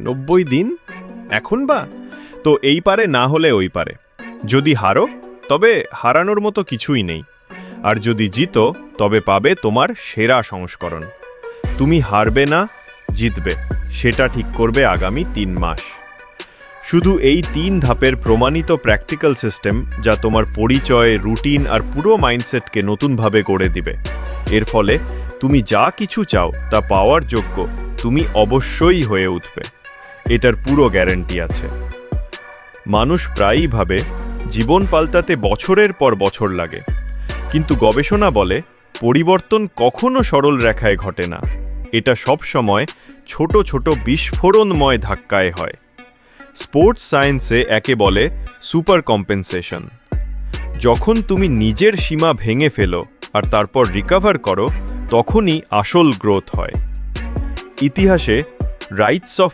90 দিন? এখন বা? তো এই পারে না হলে ওই পারে। যদি হারো তবে হারানোর মতো কিছুই নেই, আর যদি জিতো তবে পাবে তোমার সেরা সংস্করণ। তুমি হারবে না, জিতবে, সেটা ঠিক করবে আগামী 3 মাস। শুধু এই 3 ধাপের প্রমাণিত প্র্যাকটিক্যাল সিস্টেম, যা তোমার পরিচয়, রুটিন আর পুরো মাইন্ডসেটকে নতুনভাবে গড়ে দিবে। এর ফলে তুমি যা কিছু চাও তা পাওয়ার যোগ্য তুমি অবশ্যই হয়ে উঠবে। এটার পুরো গ্যারান্টি আছে। মানুষ প্রায়ই ভাবে জীবন পাল্টাতে বছরের পর বছর লাগে, কিন্তু গবেষণা বলে পরিবর্তন কখনো সরল রেখায় ঘটে না। এটা সব সময় ছোট ছোট বিস্ফোরণময় ধাক্কায় হয়। স্পোর্টস সায়েন্সে একে বলে সুপার কম্পেনসেশন। যখন তুমি নিজের সীমা ভেঙে ফেলো আর তারপর রিকভার করো, তখনই আসল গ্রোথ হয়। ইতিহাসে রাইটস অফ